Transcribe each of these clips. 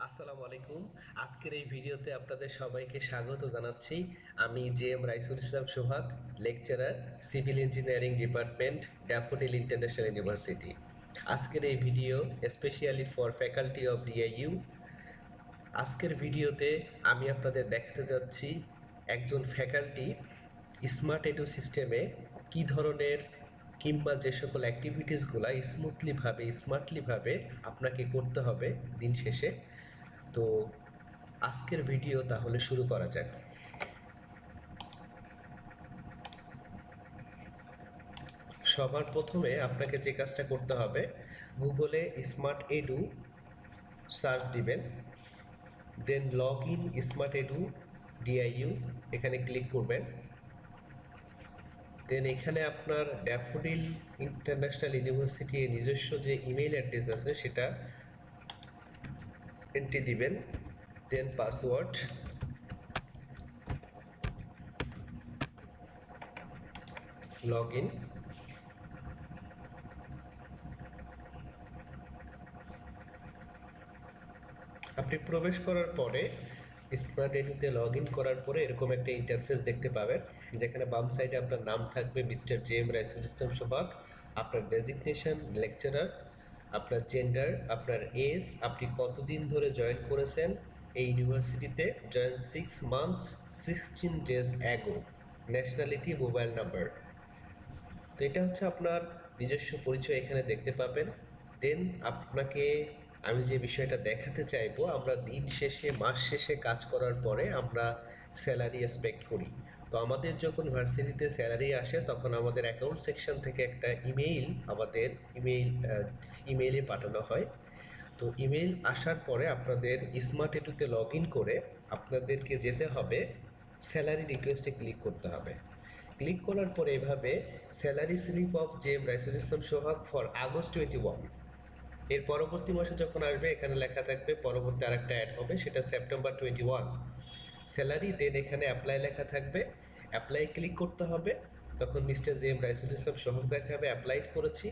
আসসালামু আলাইকুম। আজকের এই ভিডিওতে আপনাদের সবাইকে স্বাগত জানাচ্ছি। আমি J M. Raisul Islam Sohag, lecturer, civil engineering department, Daffodil International University. আজকের এই video specially for faculty of DIU. আজকের ভিডিওতে আমি আপনাদের দেখাতে যাচ্ছি একজন ফ্যাকাল্টি স্মার্ট এডু সিস্টেমে কী ধরনের কিংবা যে সকল অ্যাক্টিভিটিসগুলো স্মার্টলিভাবে আপনাকে করতে হবে দিন শেষে। তো আজকের ভিডিও তাহলে শুরু করা যাক। সবার প্রথমে আপনাকে যে কাজটা করতে হবে, গুগলে স্মার্ট এডু সার্চ দিবেন, then log in smart edu DIU এখানে ক্লিক করবেন। দেন এখানে আপনার ড্যাফোডিল ইন্টারন্যাশনাল ইউনিভার্সিটির নিজস্ব যে ইমেইল অ্যাড্রেস আছে সেটা এন্ট্রি দিবেন, দেন পাসওয়ার্ড, লগ ইন। আপনি প্রবেশ করার পরে স্মার্ট এডুতে লগ ইন করার পরে এরকম একটা ইন্টারফেস দেখতে পাবেন, যেখানে বাম সাইডে আপনার নাম থাকবে মিস্টার জে.এম. রাইসুল ইসলাম সোহাগ, আপনার ডেজিগনেশন লেকচারার, আপনার জেন্ডার, আপনার এজ, আপনি কতদিন ধরে জয়েন করেছেন এই ইউনিভার্সিটিতে, join 6 months 16 days ago, nationality, mobile number. তো এটা হচ্ছে আপনার নিজস্ব পরিচয় এখানে দেখতে পাবেন। দেন আপনাকে আমি যে বিষয়টা দেখাতে চাইবো, আমরা দিন শেষে মাস শেষে কাজ করার পরে আমরা স্যালারি এক্সপেক্ট করি। তো আমাদের যখন ভার্সিটিতে স্যালারি আসে তখন আমাদের অ্যাকাউন্ট সেকশন থেকে একটা ইমেইলে পাঠানো হয়। তো ইমেইল আসার পরে আপনাদের স্মার্ট এডুতে লগ ইন করে আপনাদেরকে যেতে হবে স্যালারি রিকোয়েস্টে ক্লিক করতে হবে। ক্লিক করার পরে এভাবে salary slip of J M. Raisul Islam Sohag for August 21, এর পরবর্তী মাসে যখন আসবে এখানে লেখা থাকবে পরবর্তী আরেকটা অ্যাড হবে, সেটা সেপ্টেম্বর 21 স্যালারি। দেন এখানে অ্যাপ্লাই লেখা থাকবে, অ্যাপ্লাই ক্লিক করতে হবে। তখন মিস্টার জে.এম. রাইসুল ইসলাম সোহাগ দেখাবে অ্যাপ্লাই করেছি।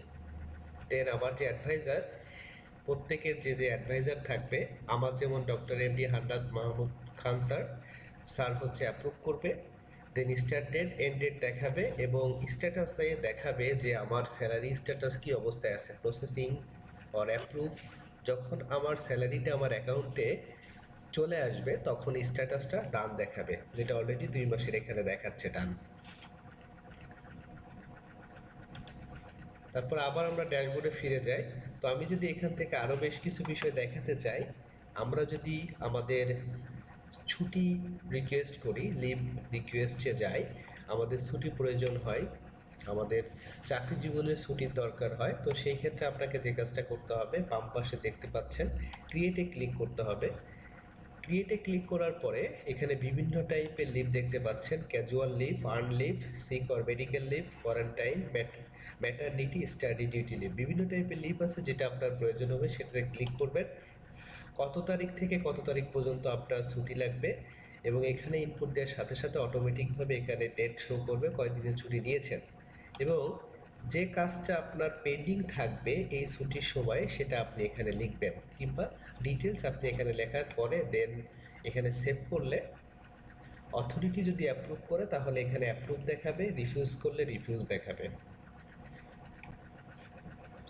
দেন আমার যে অ্যাডভাইজার, প্রত্যেকের যে অ্যাডভাইজার থাকবে, আমার যেমন doctor MD Hannat Mahmud Khan sir হচ্ছে অ্যাপ্রুভ করবে। Then start date, end date দেখাবে এবং স্ট্যাটাসে দেখাবে যে আমার স্যালারি স্ট্যাটাস কি অবস্থায় আছে, প্রসেসিং অর অ্যাপ্রুভ। যখন আমার স্যালারিটা আমার অ্যাকাউন্টে চলে আসবে তখন স্ট্যাটাসটা ডান দেখাবে, যেটা অলরেডি 2 মাসের এখানে দেখাচ্ছে ডান। তারপর আবার আমরা ড্যাশবোর্ডে ফিরে যাই। তো আমি যদি এখান থেকে আরও বেশ কিছু বিষয় দেখাতে চাই, আমরা যদি আমাদের ছুটি রিকোয়েস্ট করি, লিভ রিকোয়েস্টে যাই, আমাদের ছুটি প্রয়োজন হয়, আমাদের চাকরি জীবনে ছুটির দরকার হয়, তো সেই ক্ষেত্রে আপনাকে যে কাজটা করতে হবে, বাম পাশে দেখতে পাচ্ছেন ক্রিয়েটে ক্লিক করতে হবে। ক্রিয়েটে ক্লিক করার পরে এখানে বিভিন্ন টাইপের লিভ দেখতে পাচ্ছেন, casual leave, earn leave, sick or medical leave, quarantine, maternity, study duty leave, বিভিন্ন টাইপের লিভ আছে। যেটা আপনার প্রয়োজন হবে সেটাতে ক্লিক করবেন। কত তারিখ থেকে কত তারিখ পর্যন্ত আপনার ছুটি লাগবে এবং এখানে ইনপুট দেওয়ার সাথে সাথে অটোমেটিকভাবে এখানে ডেট শো করবে কয়দিনের ছুটি নিয়েছেন, এবং যে কাজটা আপনার পেন্ডিং থাকবে এই ছুটির সময় সেটা আপনি এখানে লিখবেন, কিংবা ডিটেলস আপনি এখানে লেখার পরে দেন এখানে সেভ করলে অথরিটি যদি অ্যাপ্রুভ করে তাহলে এখানে অ্যাপ্রুভ দেখাবে, রিফিউজ করলে রিফিউজ দেখাবে।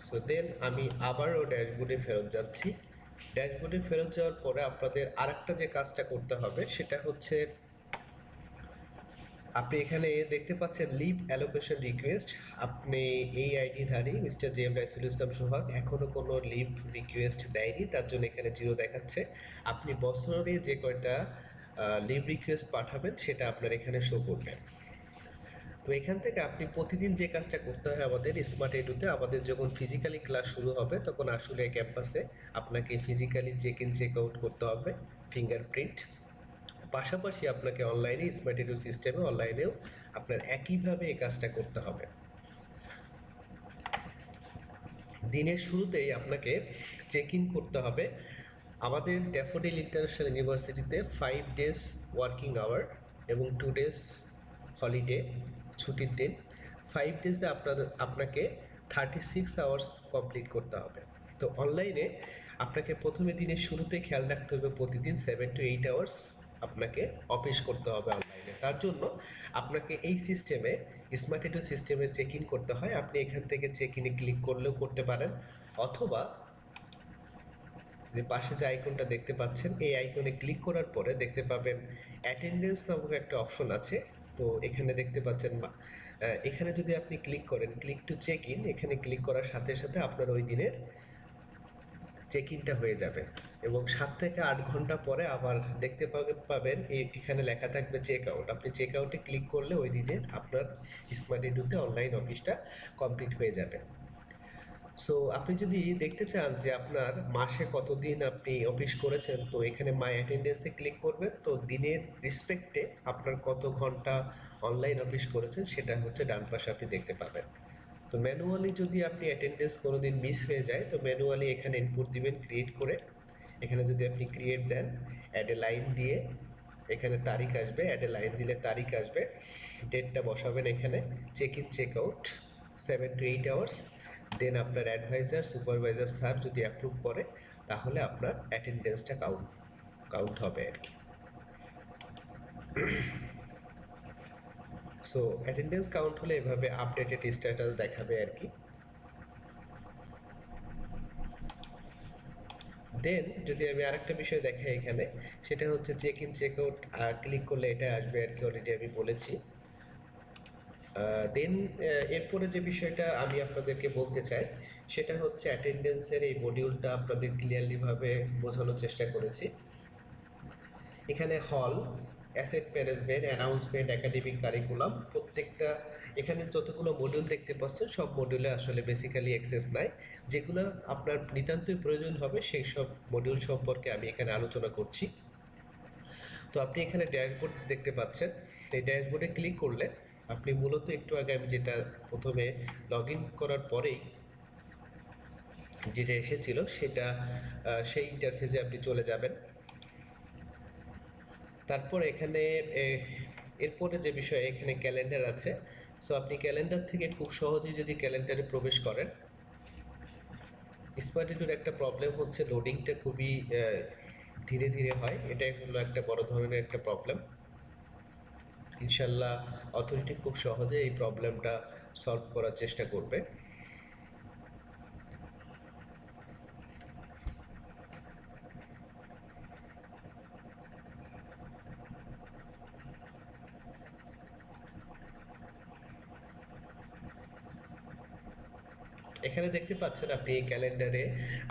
সো দেন আমি আবারও ড্যাশবোর্ডে ফেরত যাচ্ছি। ড্যাশবোর্ডে ফেরত যাওয়ার পরে আপনাদের আরেকটা যে কাজটা করতে হবে সেটা হচ্ছে, আপনি এখানে দেখতে পাচ্ছেন লিভ অ্যালোকেশন রিকোয়েস্ট। আপনি এই আইডিধারী মিস্টার জে.এম. রাইসুল ইসলাম সোহাগ এখনো কোনো লিভ রিকোয়েস্ট দেয়নি, তার জন্য এখানে 0 দেখাচ্ছে। আপনি বছরে যে কয়টা লিভ রিকোয়েস্ট পাঠাবেন সেটা আপনার এখানে শো করবে। তো এখান থেকে আপনি প্রতিদিন যে কাজটা করতে হয় আমাদের স্মার্ট এডুতে, আমাদের যখন ফিজিক্যালি ক্লাস শুরু হবে তখন আসলে ক্যাম্পাসে আপনাকে physically check in check out করতে হবে, ফিঙ্গারপ্রিন্ট। পাশাপাশি আপনাকে অনলাইনে স্মার্ট এডু সিস্টেমে অনলাইনেও আপনার একইভাবে এই কাজটা করতে হবে। দিনের শুরুতেই আপনাকে চেক ইন করতে হবে। আমাদের ড্যাফোডিল ইন্টারন্যাশনাল ইউনিভার্সিটিতে 5 days ওয়ার্কিং আওয়ার এবং 2 days হলিডে, ছুটির দিন। 5 days আপনাকে 36 hours কমপ্লিট করতে হবে। তো অনলাইনে আপনাকে প্রথমে দিনের শুরুতে খেয়াল রাখতে হবে প্রতিদিন 7 to 8 আওয়ার্স আপনাকে অফিস করতে হবে অনলাইনে। তার জন্য আপনাকে এই সিস্টেমে স্মার্ট এডু সিস্টেমে চেক ইন করতে হয়। আপনি এখান থেকে চেক ইনে ক্লিক করলেও করতে পারেন, অথবা যে পাশে যে আইকনটা দেখতে পাচ্ছেন এই আইকনে ক্লিক করার পরে দেখতে পাবেন অ্যাটেন্ডেন্স নামক একটা অপশন আছে। তো এখানে দেখতে পাচ্ছেন এখানে যদি আপনি ক্লিক করেন ক্লিক টু চেক ইন, এখানে ক্লিক করার সাথে সাথে আপনার ওই দিনের চেক ইনটা হয়ে যাবে এবং 7 থেকে 8 ঘন্টা পরে আবার দেখতে পাবেন এখানে লেখা থাকবে চেক আউট। আপনি চেক আউটে ক্লিক করলে ওই দিনের আপনার স্মার্ট এডুতে অনলাইন অফিসটা কমপ্লিট হয়ে যাবে। সো আপনি যদি দেখতে চান যে আপনার মাসে কতদিন আপনি অফিস করেছেন, তো এখানে মাই অ্যাটেন্ডেন্সে ক্লিক করবেন। তো দিনের রেসপেক্টে আপনার কত ঘন্টা অনলাইন অফিস করেছেন সেটা হচ্ছে ডান পাশে আপনি দেখতে পাবেন। তো ম্যানুয়ালি যদি আপনি অ্যাটেন্ডেন্স কোনোদিন মিস হয়ে যায় তো ম্যানুয়ালি এখানে ইনপুট দিবেন ক্রিয়েট করে। এখানে যদি আপনি create then add a line দিয়ে এখানে তারিখ আসবে, অ্যাড এ লাইন দিলে তারিখ আসবে, ডেটটা বসাবেন এখানে, check in check out 7 to 8 hours. Then আপনার অ্যাডভাইজার সুপারভাইজার স্যার যদি অ্যাপ্রুভ করে তাহলে আপনার অ্যাটেন্ডেন্সটা কাউন্ট হবে আর কি। সো অ্যাটেন্ডেন্স কাউন্ট হলে এভাবে আপডেটেড স্ট্যাটাস দেখাবে আর কি। দেন যদি আমি আরেকটা বিষয় দেখাই এখানে, সেটা হচ্ছে check in check out click করলে এটা আসবে আর কি, অলরেডি আমি বলেছি। দেন এরপরে যে বিষয়টা আমি আপনাদেরকে বলতে চাই সেটা হচ্ছে অ্যাটেন্ডেন্সের এই মডিউলটা আপনাদের ক্লিয়ারলিভাবে বোঝানোর চেষ্টা করেছি। এখানে হল, asset management, announcement, academic curriculum, প্রত্যেকটা এখানে যতগুলো মডিউল দেখতে পাচ্ছেন সব মডিউলে আসলে বেসিক্যালি অ্যাক্সেস নাই। যেগুলো আপনার নিতান্তই প্রয়োজন হবে সেই সব মডিউল সম্পর্কে আমি এখানে আলোচনা করছি। তো আপনি এখানে ড্যাশবোর্ড দেখতে পাচ্ছেন, এই ড্যাশবোর্ডে ক্লিক করলে আপনি মূলত একটু আগে আমি যেটা প্রথমে লগ ইন করার পরেই যেটা এসেছিল সেটা সেই ইন্টারফেসে আপনি চলে যাবেন। তারপর এখানে এরপরে যে বিষয় এখানে ক্যালেন্ডার আছে। সো আপনি ক্যালেন্ডার থেকে খুব সহজেই যদি ক্যালেন্ডারে প্রবেশ করেন, স্মার্ট এডুর একটা প্রবলেম হচ্ছে লোডিংটা খুবই ধীরে ধীরে হয়, এটাই হলো একটা বড় ধরনের একটা প্রবলেম। ইনশাল্লাহ অথরিটি খুব সহজে এই প্রবলেমটা সলভ করার চেষ্টা করবে। এখানে দেখতে পাচ্ছেন আপনি এই ক্যালেন্ডারে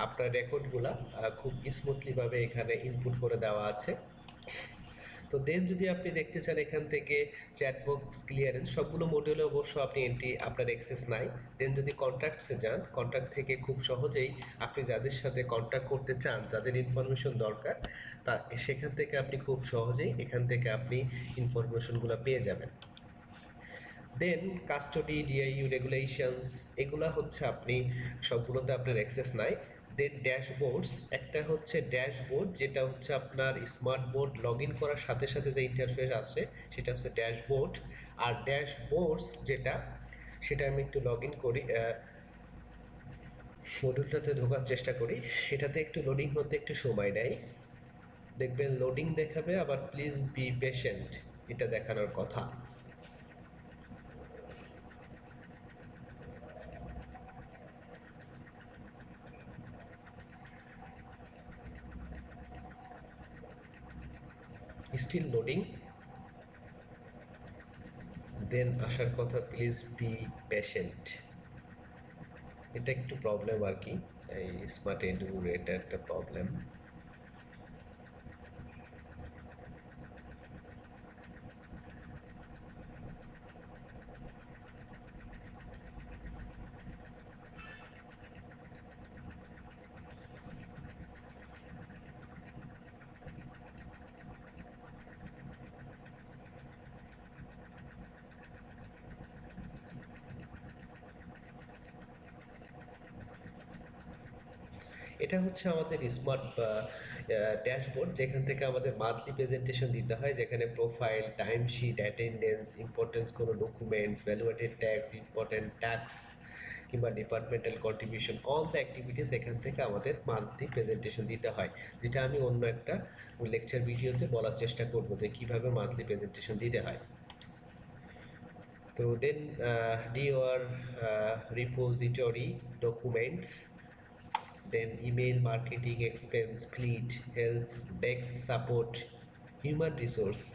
আপনার রেকর্ডগুলা খুব স্মুথলিভাবে এখানে ইনপুট করে দেওয়া আছে। তো দেন যদি আপনি দেখতে চান এখান থেকে চ্যাট বক্স ক্লিয়ারেন্স, সবগুলো মডিউলে অবশ্য আপনি এন্ট্রি আপনার অ্যাক্সেস নাই। দেন যদি কন্ট্যাক্টসে যান, কন্ট্যাক্ট থেকে খুব সহজেই আপনি যাদের সাথে কন্ট্যাক্ট করতে চান, যাদের ইনফরমেশন দরকার, তা সেখান থেকে আপনি খুব সহজেই এখান থেকে আপনি ইনফরমেশনগুলো পেয়ে যাবেন। দেন কাস্টডি, ডিআইইউ রেগুলেশনস, এগুলা হচ্ছে আপনি সবগুলোতে আপনার অ্যাক্সেস নাই। দেন ড্যাশবোর্ডস, একটা হচ্ছে ড্যাশবোর্ড যেটা হচ্ছে আপনার স্মার্ট বোর্ড লগ ইন করার সাথে সাথে যে ইন্টারফেস আসে সেটা হচ্ছে ড্যাশবোর্ড। আর ড্যাশবোর্ডস যেটা, সেটা আমি একটু লগ ইন করি, মডিউলটাতে ঢোকার চেষ্টা করি, এটাতে একটু লোডিং হতে একটু সময় নেয়। দেখবেন লোডিং দেখাবে, আবার প্লিজ বি পেশেন্ট এটা দেখানোর কথা। স্টিল লোডিং, দেন আসার কথা প্লিজ বি পেশেন্ট। এটা একটু প্রবলেম আর কি, এই স্মার্ট এডুর এটা একটা প্রবলেম। এটা হচ্ছে আমাদের স্মার্ট ড্যাশবোর্ড, যেখান থেকে আমাদের মান্থলি প্রেজেন্টেশন দিতে হয়, যেখানে প্রোফাইল, টাইমশিট, অ্যাটেন্ডেন্স, ইম্পর্টেন্স কোনো documents, valuated tax, important tax, কিংবা departmental contribution, all the activities এখান থেকে আমাদের মান্থলি প্রেজেন্টেশন দিতে হয়, যেটা আমি অন্য একটা লেকচার ভিডিওতে বলার চেষ্টা করব যে কিভাবে মান্থলি প্রেজেন্টেশন দিতে হয়। তো দেন your repository documents, then email marketing expense, fleet, health, desk support, human resource,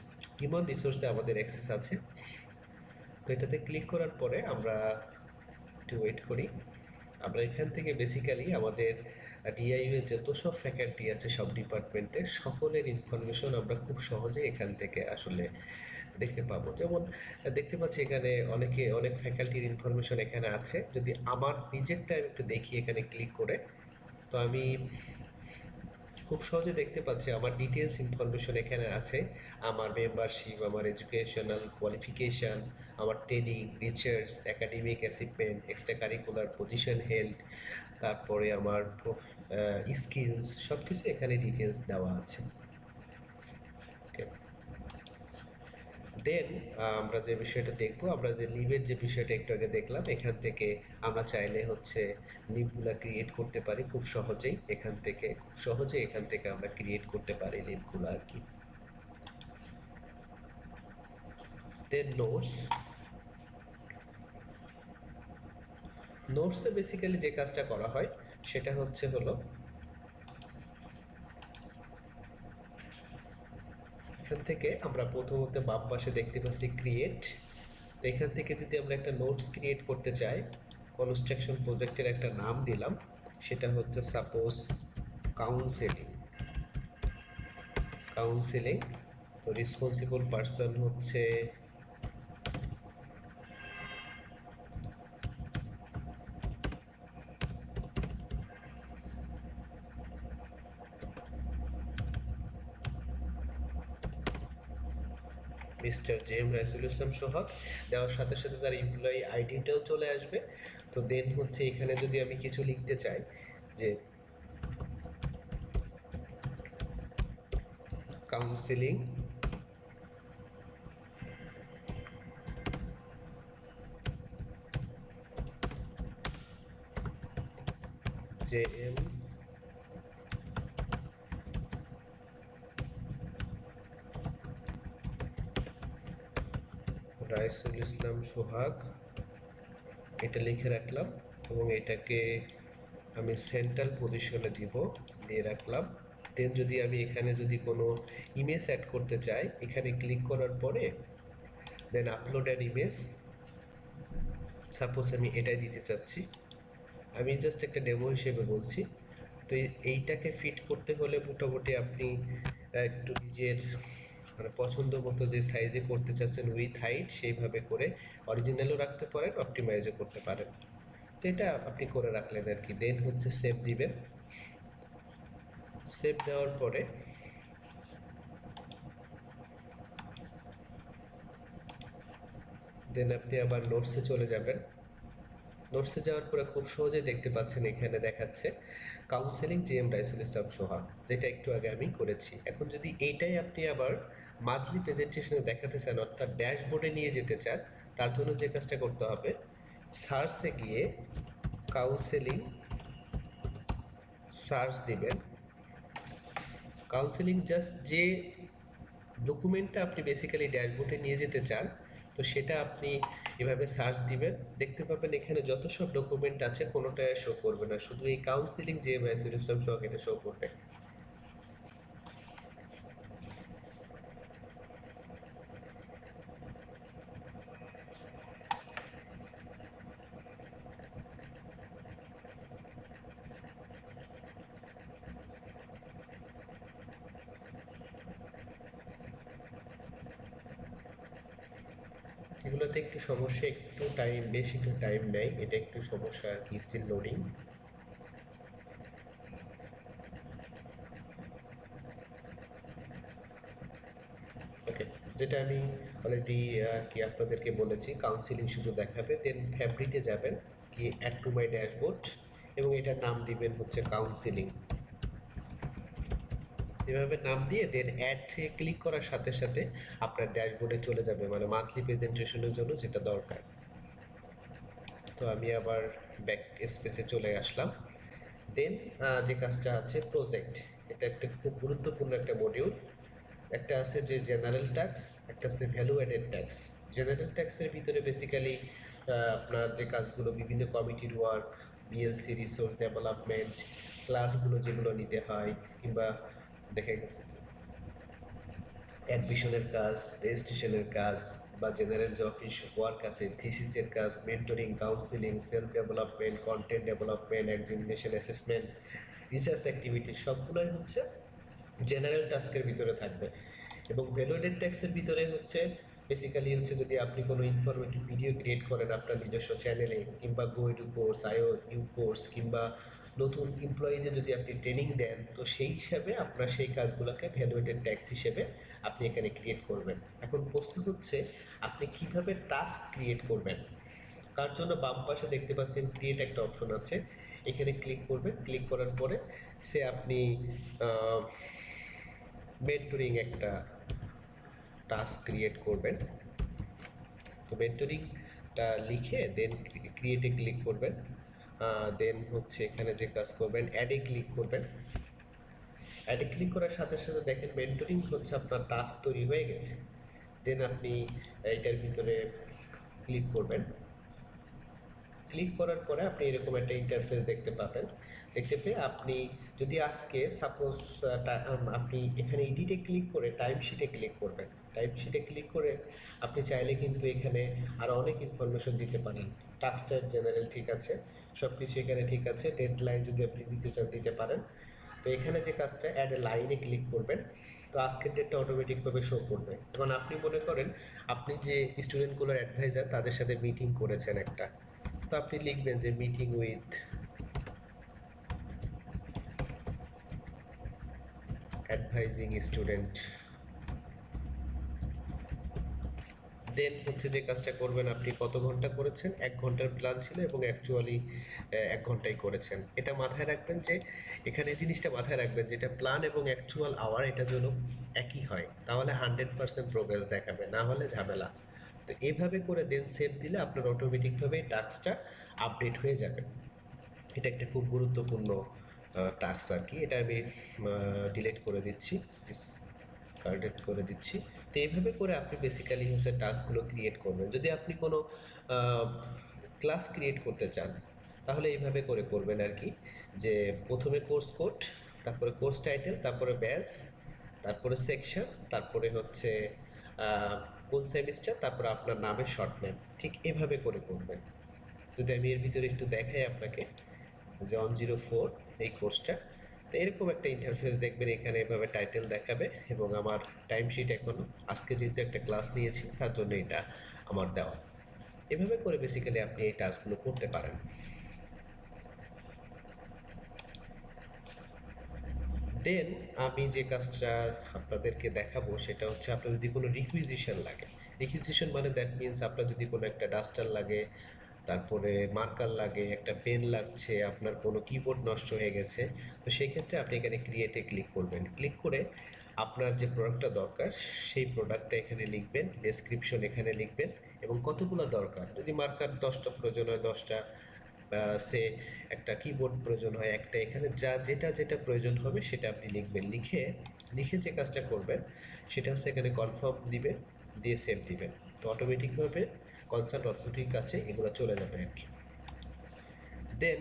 human রিসোর্সে আমাদের অ্যাক্সেস আছে। তো এটাতে ক্লিক করার পরে আমরা একটু ওয়েট করি। আমরা এখান থেকে বেসিক্যালি আমাদের ডিআইইউ এর যত সব ফ্যাকাল্টি আছে সব ডিপার্টমেন্টের সকলের ইনফরমেশন আমরা খুব সহজে এখান থেকে আসলে দেখতে পাবো। যেমন দেখতে পাচ্ছি এখানে অনেক ফ্যাকাল্টির ইনফরমেশন এখানে আছে। যদি আমার নিজেরটা আমি একটু দেখি এখানে ক্লিক করে, তো আমি খুব সহজে দেখতে পাচ্ছি আমার ডিটেলস ইনফরমেশন এখানে আছে। আমার মেম্বারশিপ, আমার এডুকেশনাল কোয়ালিফিকেশান, আমার training, research, academic achievement, extra curricular, position held, তারপরে আমার স্কিলস, সব কিছু এখানে ডিটেলস দেওয়া আছে। ওকে, দেন আমরা যে বিষয়টা দেখবো, আমরা যে লিভের যে বিষয়টা একটু আগে দেখলাম, এখান থেকে আমরা চাইলে হচ্ছে লিভগুলা ক্রিয়েট করতে পারি খুব সহজেই। এখান থেকে আমরা ক্রিয়েট করতে পারি লিভগুলো আর কি। দেন নোটসে বেসিক্যালি যে কাজটা করা হয় সেটা হলো এখান থেকে আমরা প্রথমত বাম পাশে দেখতে পাচ্ছি ক্রিয়েট। তো এখান থেকে যদি আমরা একটা নোটস ক্রিয়েট করতে চাই, কনস্ট্রাকশন প্রজেক্টের একটা নাম দিলাম, সেটা হচ্ছে সাপোজ কাউন্সেলিং। তো রেসপন্সিবল পার্সন হচ্ছে মিস্টার জে.এম. রাইসুল ইসলাম সোহাগ। দেওয়ার সাথে সাথে তার এমপ্লয়ি আইডিটাও চলে আসবে। তো দেন হচ্ছে এখানে যদি আমি কিছু লিখতে চাই যে কাউন্সেলিং জে.এম. রাইসুল ইসলাম সোহাগ, এটা লিখে রাখলাম এবং এটাকে আমি সেন্ট্রাল পজিশনে দিয়ে রাখলাম। দেন যদি আমি এখানে যদি কোনো ইমেজ অ্যাড করতে চাই, এখানে ক্লিক করার পরে then upload an image, suppose আমি এটাই দিতে চাচ্ছি। আমি জাস্ট একটা ডেমো হিসেবে বলছি। তো এইটাকে ফিট করতে হলে মোটামুটি আপনি একটু নিজের মানে পছন্দ মতো যে সাইজে করতে চাচ্ছেন উইথ হাইট সেইভাবে করে অরিজিনালও রাখতে পারেন, অপটিমাইজও করতে পারেন। তো এটা আপনি করে রাখলেন আর কি। দেন হচ্ছে সেভ দিবেন। সেভ দেওয়ার পরে দেন আপনি আবার নোটসে চলে যাবেন। নোটসে যাওয়ার পরে খুব সহজেই দেখতে পাচ্ছেন এখানে দেখাচ্ছে কাউন্সেলিং জে.এম. রাইসুল ইসলাম সোহাগ, যেটা একটু আগে আমি করেছি। এখন যদি এইটাই আপনি আবার মান্থলি প্রেজেন্টেশনে দেখাতে চান, অর্থাৎ ড্যাশবোর্ডে নিয়ে যেতে চান, তার জন্য যে কাজটা করতে হবে, সার্চে গিয়ে কাউন্সেলিং সার্চ দিবেন। কাউন্সেলিং জাস্ট যে ডকুমেন্টটা আপনি বেসিক্যালি ড্যাশবোর্ডে নিয়ে যেতে চান, তো সেটা আপনি এভাবে সার্চ দিবেন। দেখতে পাবেন এখানে যত সব ডকুমেন্ট আছে কোনোটাই শো করবে না, শুধু এই কাউন্সেলিং জে.এম. রাইসুল ইসলাম সোহাগ এটা শো করবে। এগুলোতে একটু সমস্যা, একটু বেশি একটু টাইম নেয়, এটা একটু সমস্যা আর কি, স্টিল লোডিং। ওকে, যেটা আমি অলরেডি কি আপনাদেরকে বলেছি, কাউন্সিলিং শুধু দেখাবে। দেন ফ্যাব্রিকে যাবেন, কি অ্যাড টু মাই ড্যাশবোর্ড, এবং এটার নাম দিবেন হচ্ছে কাউন্সিলিং। এভাবে নাম দিয়ে দেন অ্যাড ক্লিক করার সাথে সাথে আপনার ড্যাশবোর্ডে চলে যাবে, মানে মান্থলি প্রেজেন্টেশনের জন্য যেটা দরকার। তো আমি আবার ব্যাক স্পেসে চলে আসলাম। দেন যে কাজটা আছে প্রজেক্ট, এটা একটা খুব গুরুত্বপূর্ণ একটা মডিউল। একটা আছে যে জেনারেল ট্যাক্স, একটা আছে ভ্যালু অ্যাডেড ট্যাক্স। জেনারেল ট্যাক্সের ভিতরে বেসিক্যালি আপনার যে কাজগুলো বিভিন্ন কমিটির ওয়ার্ক, বিএলসি রিসোর্স ডেভেলপমেন্ট, ক্লাসগুলো যেগুলো নিতে হয়, কিংবা দেখা গেছে অ্যাডমিশনের কাজ, রেজিস্ট্রেশনের কাজ, বা জেনারেল যে অফিস ওয়ার্ক আছে, থিসিসের কাজ, mentoring, counselling, self development, content development, examination assessment, research activity, সবগুলোই হচ্ছে জেনারেল টাস্কের ভিতরে থাকবে। এবং ভ্যালুয়েটেড ট্যাক্সের ভিতরে হচ্ছে বেসিক্যালি হচ্ছে যদি আপনি কোনো ইনফরমেটিভ ভিডিও ক্রিয়েট করেন আপনার নিজস্ব চ্যানেলে, কিংবা go to course, IO U course, কিংবা নতুন এমপ্লয়ীদের যদি আপনি ট্রেনিং দেন, তো সেই হিসাবে আপনার সেই কাজগুলোকে ভ্যালুয়েটেড ট্যাক্স হিসেবে আপনি এখানে ক্রিয়েট করবেন। এখন প্রশ্ন হচ্ছে আপনি কিভাবে টাস্ক ক্রিয়েট করবেন। তার জন্য বাম পাশে দেখতে পাচ্ছেন ক্রিয়েট একটা অপশন আছে, এখানে ক্লিক করবেন। ক্লিক করার পরে সে আপনি মেন্টরিং একটা টাস্ক ক্রিয়েট করবেন। তো মেন্টরিংটা লিখে দেন ক্রিয়েটে ক্লিক করবেন। দেন হচ্ছে এখানে যে কাজ করবেন অ্যাডে ক্লিক করবেন। অ্যাডে ক্লিক করার সাথে সাথে দেখেন মেন্টরিং হচ্ছে আপনার টাস্ক তৈরি হয়ে গেছে। দেন আপনি এইটার ভিতরে ক্লিক করবেন। ক্লিক করার পরে আপনি এরকম একটা ইন্টারফেস দেখতে পাবেন। দেখতে পেয়ে আপনি যদি আজকে সাপোজ আপনি এখানে এডিটে ক্লিক করে টাইমশিটে ক্লিক করবেন। টাইমশিটে ক্লিক করে আপনি চাইলে কিন্তু এখানে আরও অনেক ইনফরমেশন দিতে পারেন। টাস্কটার জেনারেল ঠিক আছে, সব কিছু এখানে ঠিক আছে। ডেডলাইন যদি আপনি দিতে চান দিতে পারেন। তো এখানে যে কাজটা অ্যাড এ লাইনে ক্লিক করবেন, তো আজকের ডেটটা অটোমেটিকভাবে শো করবে। এখন আপনি মনে করেন আপনি যে স্টুডেন্টগুলোর অ্যাডভাইজার তাদের সাথে মিটিং করেছেন একটা, তো আপনি লিখবেন যে মিটিং উইথ অ্যাডভাইজিং স্টুডেন্ট। দেন হচ্ছে যে কাজটা করবেন আপনি কত ঘন্টা করেছেন, 1 ঘন্টার প্ল্যান ছিল এবং অ্যাকচুয়ালি 1 ঘন্টাই করেছেন। এটা মাথায় রাখবেন যে এখানে জিনিসটা মাথায় রাখবেন যেটা প্ল্যান এবং অ্যাকচুয়াল আওয়ার এটা যেন একই হয়, তাহলে 100% প্রোগ্রেস দেখাবে, না হলে ঝামেলা। তো এইভাবে করে দেন সেভ দিলে আপনার অটোমেটিকভাবে টাস্কটা আপডেট হয়ে যাবে। এটা একটা খুব গুরুত্বপূর্ণ টাস্ক আর কি। এটা আমি ডিলিট করে দিচ্ছি, ডিলিট করে দিচ্ছি। তো এইভাবে করে আপনি বেসিক্যালি হচ্ছে টাস্কগুলো ক্রিয়েট করবেন। যদি আপনি কোনো ক্লাস ক্রিয়েট করতে চান তাহলে এইভাবে করে করবেন আর কি, যে প্রথমে কোর্স কোড, তারপরে কোর্স টাইটেল, তারপরে ব্যাচ, তারপরে সেকশন, তারপরে হচ্ছে কোন সেমিস্টার, তারপরে আপনার নামের শর্ট নেম। ঠিক এভাবে করে করবেন। যদি আমি এর ভিতরে একটু দেখাই আপনাকে, যে 104 এই কোর্সটা, তো এরকম একটা ইন্টারফেস দেখবেন। এখানে এভাবে টাইটেল দেখাবে এবং আমার টাইমশিট এখনো আজকে যেহেতু একটা ক্লাস নিয়েছি তার জন্য এটা আমার দেওয়া। এভাবে করে বেসিক্যালি আপনি এই টাস্কগুলো করতে পারেন। দেন আমি যে কাজটা আপনাদেরকে দেখাবো সেটা হচ্ছে আপনার যদি কোনো রিকুইজিশন লাগে। রিকুইজিশন মানে দ্যাট মিনস আপনার যদি কোনো একটা ডাস্টার লাগে, তারপরে মার্কার লাগে, একটা পেন লাগছে, আপনার কোনো কিবোর্ড নষ্ট হয়ে গেছে, তো সেই ক্ষেত্রে আপনি এখানে ক্রিয়েটে ক্লিক করবেন। ক্লিক করে আপনার যে প্রোডাক্টটা দরকার সেই প্রোডাক্টটা এখানে লিখবেন, ডেসক্রিপশন এখানে লিখবেন এবং কতগুলো দরকার। যদি মার্কার 10টা প্রয়োজন হয় 10টা, সে একটা কিবোর্ড প্রয়োজন হয় একটা, এখানে যা যেটা যেটা প্রয়োজন হবে সেটা আপনি লিখবেন। লিখে লিখে যে কাজটা করবেন সেটা হচ্ছে এখানে কনফার্ম দিবেন, দিয়ে সেভ দিবেন। তো অটোমেটিকভাবে কনসার্ট অথরিটির কাছে এগুলো চলে যাবে আর কি। দেন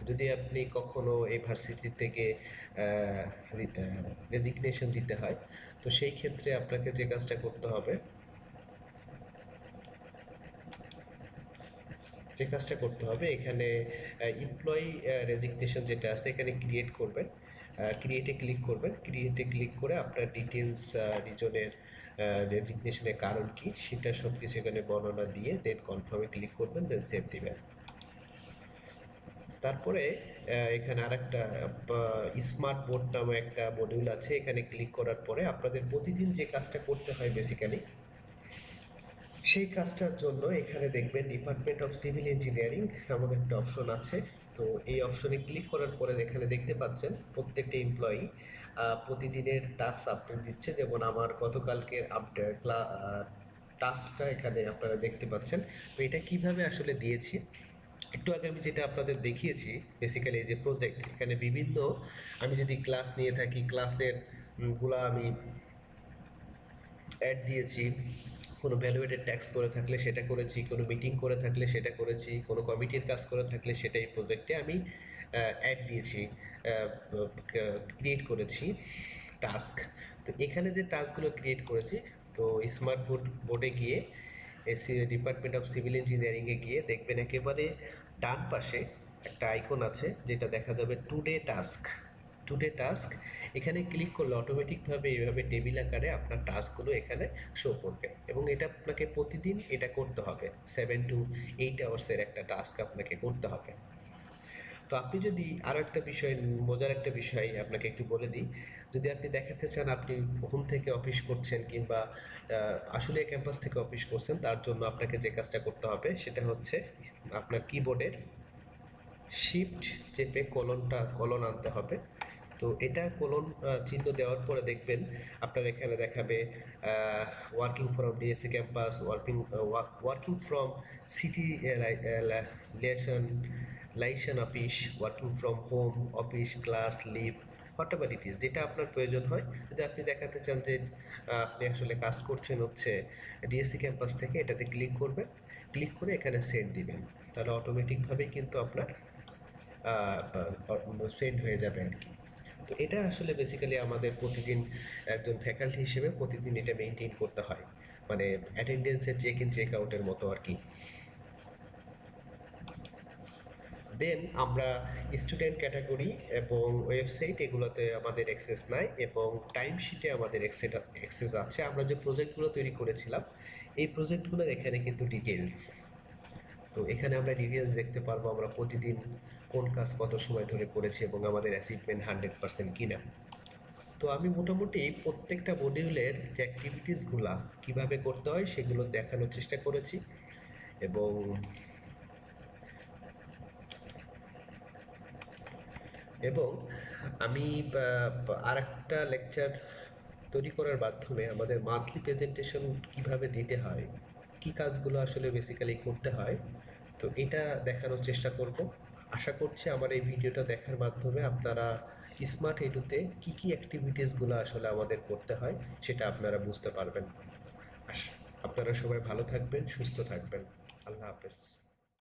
যদি আপনি কখনো এই ভার্সিটি থেকে রেজিগনেশন দিতে হয়, তো সেই ক্ষেত্রে আপনাকে যে কাজটা করতে হবে, এখানে এমপ্লয়ি রেজিগনেশন যেটা আছে এখানে ক্রিয়েট করবেন। ক্রিয়েটে ক্লিক করবেন। ক্রিয়েটে ক্লিক করে আপনার ডিটেলস, রিজনের রেজিগনেশনের কারণ কি সেটা সব কিছু এখানে বর্ণনা দিয়ে দেন কনফার্মে ক্লিক করবেন, দেন সেভ দিবেন। তারপরে এখানে আরেকটা স্মার্ট বোর্ড নামে একটা মডিউল আছে, এখানে ক্লিক করার পরে আপনাদের প্রতিদিন যে কাজটা করতে হয় বেসিক্যালি সেই কাজটার জন্য এখানে দেখবেন ডিপার্টমেন্ট অফ সিভিল ইঞ্জিনিয়ারিং নামক একটা অপশন আছে। তো এই অপশনে ক্লিক করার পরে এখানে দেখতে পাচ্ছেন প্রত্যেকটা এমপ্লয়ি প্রতিদিনের টাস্ক আপডেট দিচ্ছে। যেমন আমার গতকালকের আপডেট টাস্কটা এখানে আপনারা দেখতে পাচ্ছেন। তো এটা কিভাবে আসলে দিয়েছি একটু আগে আমি যেটা আপনাদের দেখিয়েছি বেসিক্যালি এই যে প্রজেক্ট, এখানে বিভিন্ন, আমি যদি ক্লাস নিয়ে থাকি ক্লাসের গুলা আমি অ্যাড দিয়েছি, কোনো ভ্যালুয়েটেড ট্যাক্স করে থাকলে সেটা করেছি, কোনো মিটিং করে থাকলে সেটা করেছি, কোনো কমিটির কাজ করে থাকলে সেটা এই প্রজেক্টে আমি অ্যাড দিয়েছি, ক্রিয়েট করেছি টাস্ক। তো এখানে যে টাস্কগুলো ক্রিয়েট করেছি, তো স্মার্ট বোর্ডে গিয়ে এসি ডিপার্টমেন্ট অফ সিভিল ইঞ্জিনিয়ারিংয়ে গিয়ে দেখবেন একেবারে ডান পাশে একটা আইকন আছে যেটা দেখা যাবে টুডে টাস্ক। টুডে টাস্ক, এখানে ক্লিক করলে অটোমেটিকভাবে এইভাবে টেবিল আকারে আপনার টাস্কগুলো এখানে শো করবে, এবং এটা আপনাকে প্রতিদিন এটা করতে হবে, 7 to 8 আওয়ার্সের একটা টাস্ক আপনাকে করতে হবে। তো আপনি যদি আরও একটা বিষয়, মজার একটা বিষয় আপনাকে একটু বলে দিই, যদি আপনি দেখাতে চান আপনি হোম থেকে অফিস করছেন কিংবা আসলে ক্যাম্পাস থেকে অফিস করছেন, তার জন্য আপনাকে যে কাজটা করতে হবে সেটা হচ্ছে আপনার কিবোর্ডের শিফট চেপে কলন আনতে হবে। তো এটা কোলন চিহ্ন দেওয়ার পরে দেখবেন আপনার এখানে দেখাবে working from DSC campus, working from city liaison liaison office, working from home office, class, leave, whatever it is, যেটা আপনার প্রয়োজন হয়। যদি আপনি দেখাতে চান যে আপনি আসলে কাজ করছেন হচ্ছে ডিএসসি ক্যাম্পাস থেকে, এটাতে ক্লিক করবেন, ক্লিক করে এখানে সেন্ড দিবেন, তাহলে অটোমেটিকভাবেই কিন্তু আপনার সেন্ড হয়ে যাবে আর কি। তো এটা আসলে বেসিক্যালি আমাদের প্রতিদিন একজন ফ্যাকাল্টি হিসেবে প্রতিদিন এটা মেনটেন করতে হয়, মানে অ্যাটেন্ডেন্সের চেক ইন চেক আউটের মতো আর কি। দেন আমরা স্টুডেন্ট ক্যাটাগরি এবং ওয়েবসাইট এগুলোতে আমাদের অ্যাক্সেস নাই, এবং টাইম শিটে আমাদের অ্যাক্সেস আছে। আমরা যে প্রজেক্টগুলো তৈরি করেছিলাম এই প্রজেক্টগুলোর এখানে কিন্তু ডিটেলস, তো এখানে আমরা ডিটেলস দেখতে পারবো আমরা প্রতিদিন কোন কাজ কত সময় ধরে করেছি এবং আমাদের অ্যাচিভমেন্ট 100% কিনা। তো আমি মোটামুটি প্রত্যেকটা মডিউলের যে অ্যাক্টিভিটিসগুলা কিভাবে করতে হয় সেগুলো দেখানোর চেষ্টা করেছি, এবং এবং আমি আর একটা লেকচার তৈরি করার মাধ্যমে আমাদের মান্থলি প্রেজেন্টেশন কিভাবে দিতে হয়, কি কাজগুলো আসলে বেসিক্যালি করতে হয়, তো এটা দেখানোর চেষ্টা করব। আশা করছি আমার এই ভিডিওটা দেখার মাধ্যমে আপনারা স্মার্ট এডুতে কি কি অ্যাক্টিভিটিসগুলো আসলে আমাদের করতে হয় সেটা আপনারা বুঝতে পারবেন। আপনারা সবাই ভালো থাকবেন, সুস্থ থাকবেন। আল্লাহ হাফেজ।